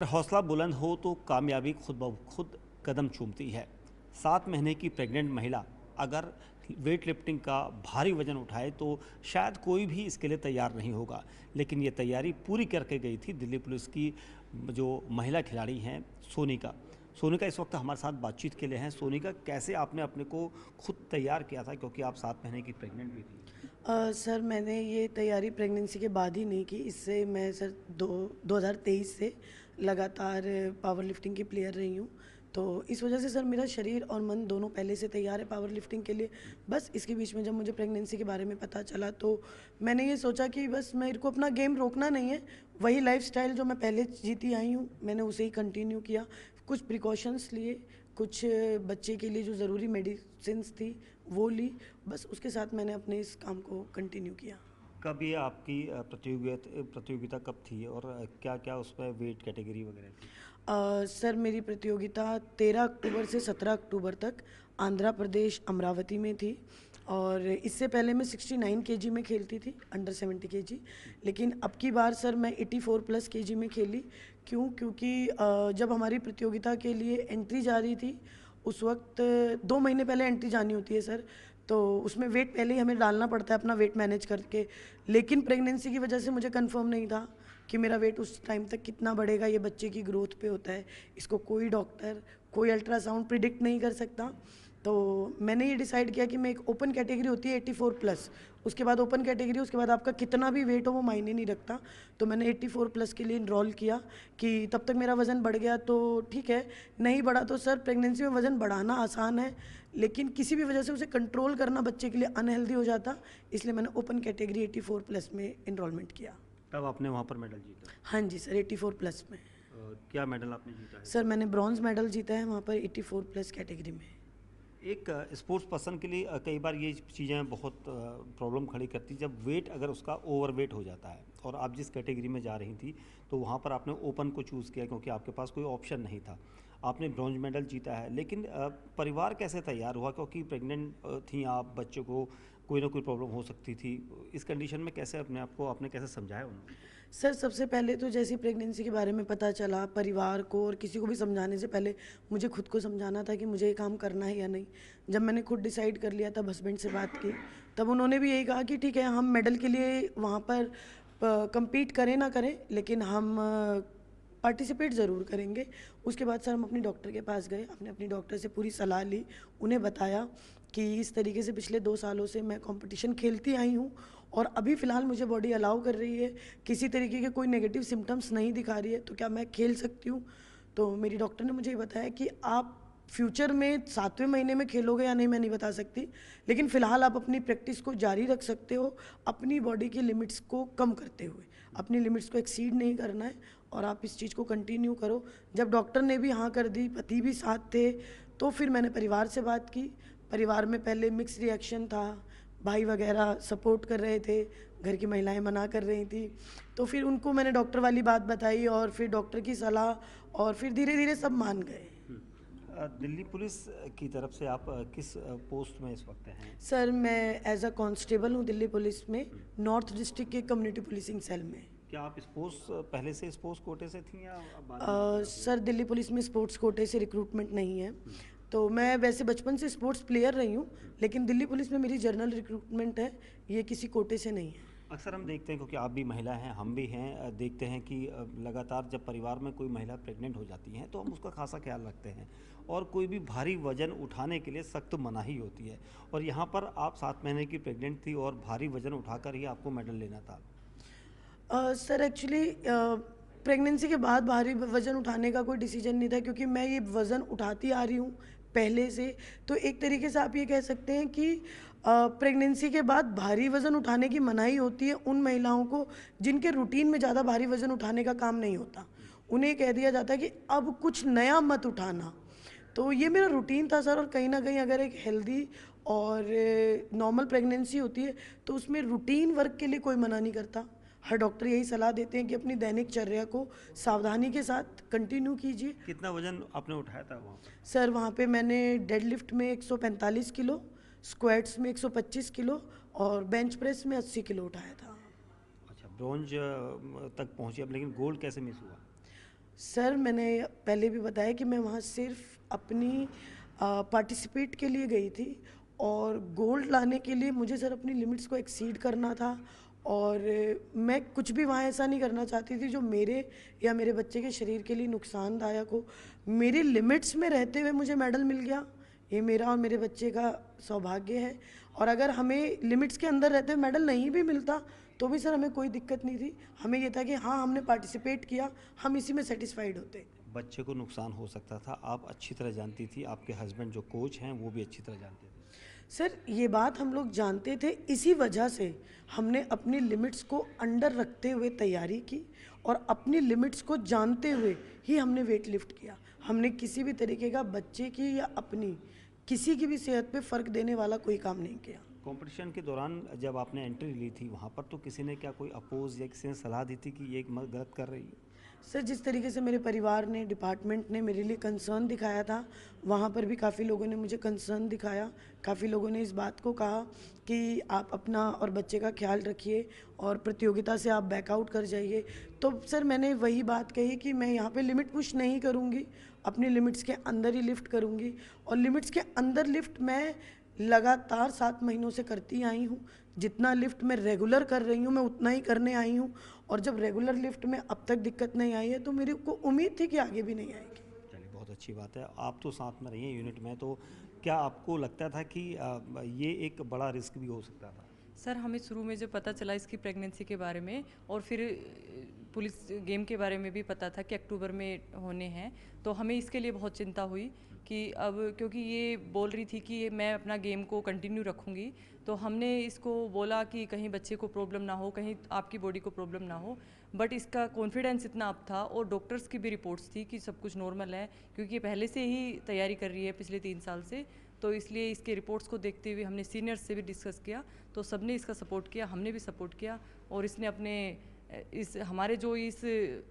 हौसला बुलंद हो तो कामयाबी खुद ब खुद कदम चूमती है। 7 महीने की प्रेग्नेंट महिला अगर वेट लिफ्टिंग का भारी वजन उठाए तो शायद कोई भी इसके लिए तैयार नहीं होगा, लेकिन ये तैयारी पूरी करके गई थी दिल्ली पुलिस की जो महिला खिलाड़ी हैं सोनिका। सोनिका इस वक्त हमारे साथ बातचीत के लिए हैं। सोनिका, कैसे आपने अपने को खुद तैयार किया था, क्योंकि आप 7 महीने की प्रेग्नेंट भी थी? सर मैंने ये तैयारी प्रेगनेंसी के बाद ही नहीं की। इससे मैं सर 2023 से लगातार पावर लिफ्टिंग की प्लेयर रही हूँ। तो इस वजह से सर मेरा शरीर और मन दोनों पहले से तैयार है पावर लिफ्टिंग के लिए। बस इसके बीच में जब मुझे प्रेगनेंसी के बारे में पता चला तो मैंने ये सोचा कि बस मेरे को अपना गेम रोकना नहीं है। वही लाइफस्टाइल जो मैं पहले जीती आई हूँ मैंने उसे ही कंटिन्यू किया। कुछ प्रिकॉशंस लिए, कुछ बच्चे के लिए जो ज़रूरी मेडिसिन्स थी वो ली। बस उसके साथ मैंने अपने इस काम को कंटिन्यू किया। कब ये आपकी प्रतियोगिता कब थी, और क्या क्या उसमें वेट कैटेगरी वगैरह थी? सर मेरी प्रतियोगिता 13 अक्टूबर से 17 अक्टूबर तक आंध्र प्रदेश अमरावती में थी। और इससे पहले मैं 69 केजी में खेलती थी, अंडर 70 केजी। लेकिन अब की बार सर मैं 84 प्लस केजी में खेली। क्योंकि जब हमारी प्रतियोगिता के लिए एंट्री जा रही थी उस वक्त 2 महीने पहले एंट्री जानी होती है सर। तो उसमें वेट पहले ही हमें डालना पड़ता है अपना वेट मैनेज करके। लेकिन प्रेगनेंसी की वजह से मुझे कंफर्म नहीं था कि मेरा वेट उस टाइम तक कितना बढ़ेगा। ये बच्चे की ग्रोथ पे होता है, इसको कोई डॉक्टर, कोई अल्ट्रासाउंड प्रिडिक्ट नहीं कर सकता। तो मैंने ये डिसाइड किया कि मैं एक ओपन कैटेगरी होती है 84 प्लस, उसके बाद ओपन कैटेगरी, उसके बाद आपका कितना भी वेट हो वो मायने नहीं रखता। तो मैंने 84 प्लस के लिए इनरोल किया कि तब तक मेरा वज़न बढ़ गया तो ठीक है, नहीं बढ़ा तो सर प्रेगनेंसी में वज़न बढ़ाना आसान है लेकिन किसी भी वजह से उसे कंट्रोल करना बच्चे के लिए अनहेल्दी हो जाता। इसलिए मैंने ओपन कैटेगरी 84 प्लस में इनरोलमेंट किया। तब आपने वहाँ पर मेडल जीता? हाँ जी सर, 84 प्लस में। क्या मेडल आपने जीता है सर तब? मैंने ब्रॉन्ज़ मेडल जीता है वहाँ पर 84 प्लस कैटेगरी में। एक स्पोर्ट्स पर्सन के लिए कई बार ये चीज़ें बहुत प्रॉब्लम खड़ी करती, जब वेट अगर उसका ओवर वेट हो जाता है। और आप जिस कैटेगरी में जा रही थी तो वहाँ पर आपने ओपन को चूज़ किया क्योंकि आपके पास कोई ऑप्शन नहीं था। आपने ब्रॉन्ज मेडल जीता है, लेकिन परिवार कैसे तैयार हुआ, क्योंकि प्रेग्नेंट थी आप, बच्चे को कोई ना कोई प्रॉब्लम हो सकती थी। इस कंडीशन में कैसे अपने आप को आपने कैसे समझाया उनको? सर सबसे पहले तो जैसे प्रेगनेंसी के बारे में पता चला, परिवार को और किसी को भी समझाने से पहले मुझे खुद को समझाना था कि मुझे ये काम करना है या नहीं। जब मैंने खुद डिसाइड कर लिया तब हस्बैंड से बात की, तब उन्होंने भी यही कहा कि ठीक है हम मेडल के लिए वहाँ पर compete करें ना करें लेकिन हम पार्टिसिपेट ज़रूर करेंगे। उसके बाद सर हम अपनी डॉक्टर के पास गए, हमने अपनी डॉक्टर से पूरी सलाह ली, उन्हें बताया कि इस तरीके से पिछले 2 सालों से मैं कंपटीशन खेलती आई हूँ और अभी फ़िलहाल मुझे बॉडी अलाउ कर रही है, किसी तरीके के कोई नेगेटिव सिम्टम्स नहीं दिखा रही है, तो क्या मैं खेल सकती हूँ। तो मेरी डॉक्टर ने मुझे ये बताया कि आप फ्यूचर में 7वें महीने में खेलोगे या नहीं मैं नहीं बता सकती, लेकिन फ़िलहाल आप अपनी प्रैक्टिस को जारी रख सकते हो, अपनी बॉडी की लिमिट्स को कम करते हुए। अपनी लिमिट्स को एक्सीड नहीं करना है और आप इस चीज़ को कंटिन्यू करो। जब डॉक्टर ने भी हाँ कर दी, पति भी साथ थे, तो फिर मैंने परिवार से बात की। परिवार में पहले मिक्स रिएक्शन था, भाई वगैरह सपोर्ट कर रहे थे, घर की महिलाएं मना कर रही थी। तो फिर उनको मैंने डॉक्टर वाली बात बताई और फिर डॉक्टर की सलाह और फिर धीरे धीरे सब मान गए। दिल्ली पुलिस की तरफ से आप किस पोस्ट में इस वक्त हैं? सर मैं एज अ कांस्टेबल हूँ दिल्ली पुलिस में, नॉर्थ डिस्ट्रिक्ट के कम्युनिटी पुलिसिंग सेल में। क्या आप स्पोर्ट्स पहले से स्पोर्ट्स कोटे से थी या अब बाद में आपने सर दिल्ली पुलिस में स्पोर्ट्स कोटे से रिक्रूटमेंट नहीं है। तो मैं वैसे बचपन से स्पोर्ट्स प्लेयर रही हूँ लेकिन दिल्ली पुलिस में मेरी जनरल रिक्रूटमेंट है, ये किसी कोटे से नहीं है। अक्सर हम देखते हैं, क्योंकि आप भी महिला हैं, हम भी हैं, देखते हैं कि लगातार जब परिवार में कोई महिला प्रेग्नेंट हो जाती हैं तो हम उसका खासा ख्याल रखते हैं, और कोई भी भारी वजन उठाने के लिए सख्त मनाही होती है। और यहाँ पर आप 7 महीने की प्रेग्नेंट थी और भारी वजन उठाकर ही आपको मेडल लेना था। सर एक्चुअली प्रेगनेंसी के बाद भारी वज़न उठाने का कोई डिसीजन नहीं था क्योंकि मैं ये वज़न उठाती आ रही हूँ पहले से। तो एक तरीके से आप ये कह सकते हैं कि प्रेगनेंसी के बाद भारी वज़न उठाने की मनाही होती है उन महिलाओं को जिनके रूटीन में ज़्यादा भारी वज़न उठाने का काम नहीं होता। उन्हें कह दिया जाता है कि अब कुछ नया मत उठाना। तो ये मेरा रूटीन था सर, और कहीं ना कहीं अगर एक हेल्दी और नॉर्मल प्रेगनेंसी होती है तो उसमें रूटीन वर्क के लिए कोई मना नहीं करता। हर डॉक्टर यही सलाह देते हैं कि अपनी दैनिक चर्या को सावधानी के साथ कंटिन्यू कीजिए। कितना वजन आपने उठाया था वहाँ पर? सर वहाँ पे मैंने डेडलिफ्ट में 145 किलो, स्क्वाट्स में 125 किलो और बेंच प्रेस में 80 किलो उठाया था। अच्छा, ब्रॉन्ज तक पहुँची अब, लेकिन गोल्ड कैसे मिस हुआ? सर मैंने पहले भी बताया कि मैं वहाँ सिर्फ अपनी पार्टिसिपेट के लिए गई थी, और गोल्ड लाने के लिए मुझे सर अपनी लिमिट्स को एक्सीड करना था। और मैं कुछ भी वहाँ ऐसा नहीं करना चाहती थी जो मेरे या मेरे बच्चे के शरीर के लिए नुकसानदायक हो। मेरी लिमिट्स में रहते हुए मुझे मेडल मिल गया, ये मेरा और मेरे बच्चे का सौभाग्य है। और अगर हमें लिमिट्स के अंदर रहते हुए मेडल नहीं भी मिलता तो भी सर हमें कोई दिक्कत नहीं थी। हमें ये था कि हाँ हमने पार्टिसिपेट किया, हम इसी में सेटिस्फाइड होते। बच्चे को नुकसान हो सकता था, आप अच्छी तरह जानती थी, आपके हस्बैंड जो कोच हैं वो भी अच्छी तरह जानते थे। सर ये बात हम लोग जानते थे, इसी वजह से हमने अपनी लिमिट्स को अंडर रखते हुए तैयारी की, और अपनी लिमिट्स को जानते हुए ही हमने वेट लिफ्ट किया। हमने किसी भी तरीके का बच्चे की या अपनी किसी की भी सेहत पे फ़र्क देने वाला कोई काम नहीं किया। कंपटीशन के दौरान जब आपने एंट्री ली थी वहाँ पर, तो किसी ने क्या कोई अपोज या किसी ने सलाह दी थी कि ये गलत कर रही है? सर जिस तरीके से मेरे परिवार ने, डिपार्टमेंट ने मेरे लिए कंसर्न दिखाया था, वहाँ पर भी काफ़ी लोगों ने मुझे कंसर्न दिखाया। काफ़ी लोगों ने इस बात को कहा कि आप अपना और बच्चे का ख्याल रखिए और प्रतियोगिता से आप बैकआउट कर जाइए। तो सर मैंने वही बात कही कि मैं यहाँ पे लिमिट पुश नहीं करूँगी, अपनी लिमिट्स के अंदर ही लिफ्ट करूँगी। और लिमिट्स के अंदर लिफ्ट मैं लगातार 7 महीनों से करती आई हूँ। जितना लिफ्ट मैं रेगुलर कर रही हूँ मैं उतना ही करने आई हूँ, और जब रेगुलर लिफ्ट में अब तक दिक्कत नहीं आई है तो मेरे को उम्मीद थी कि आगे भी नहीं आएगी। चलिए, बहुत अच्छी बात है। आप तो साथ में रही हैं यूनिट में, तो क्या आपको लगता था कि ये एक बड़ा रिस्क भी हो सकता था? सर हमें शुरू में जब पता चला इसकी प्रेगनेंसी के बारे में, और फिर पुलिस गेम के बारे में भी पता था कि अक्टूबर में होने हैं, तो हमें इसके लिए बहुत चिंता हुई कि अब क्योंकि ये बोल रही थी कि मैं अपना गेम को कंटिन्यू रखूँगी, तो हमने इसको बोला कि कहीं बच्चे को प्रॉब्लम ना हो, कहीं आपकी बॉडी को प्रॉब्लम ना हो। बट इसका कॉन्फिडेंस इतना अप था, और डॉक्टर्स की भी रिपोर्ट्स थी कि सब कुछ नॉर्मल है, क्योंकि ये पहले से ही तैयारी कर रही है पिछले 3 साल से। तो इसलिए इसके रिपोर्ट्स को देखते हुए हमने सीनियर्स से भी डिस्कस किया, तो सबने इसका सपोर्ट किया, हमने भी सपोर्ट किया, और इसने अपने इस हमारे जो इस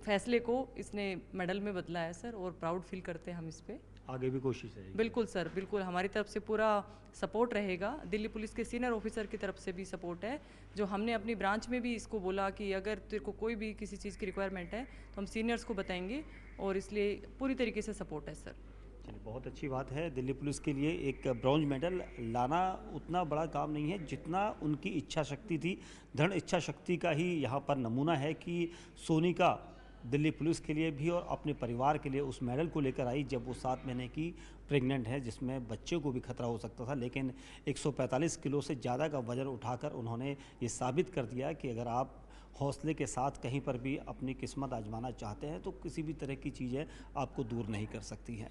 फैसले को इसने मेडल में बदला है सर, और प्राउड फील करते हैं हम इस पे। आगे भी कोशिश रहेगी? बिल्कुल सर, बिल्कुल हमारी तरफ से पूरा सपोर्ट रहेगा। दिल्ली पुलिस के सीनियर ऑफिसर की तरफ से भी सपोर्ट है, जो हमने अपनी ब्रांच में भी इसको बोला कि अगर तेरे को कोई भी किसी चीज़ की रिक्वायरमेंट है तो हम सीनियर्स को बताएंगे, और इसलिए पूरी तरीके से सपोर्ट है सर। चलिए, बहुत अच्छी बात है। दिल्ली पुलिस के लिए एक ब्रॉन्ज मेडल लाना उतना बड़ा काम नहीं है जितना उनकी इच्छा शक्ति थी। दृढ़ इच्छा शक्ति का ही यहाँ पर नमूना है कि सोनिका दिल्ली पुलिस के लिए भी और अपने परिवार के लिए उस मेडल को लेकर आई, जब वो 7 महीने की प्रेग्नेंट है, जिसमें बच्चे को भी खतरा हो सकता था। लेकिन 145 किलो से ज़्यादा का वज़न उठाकर उन्होंने ये साबित कर दिया कि अगर आप हौसले के साथ कहीं पर भी अपनी किस्मत आजमाना चाहते हैं तो किसी भी तरह की चीज़ें आपको दूर नहीं कर सकती हैं।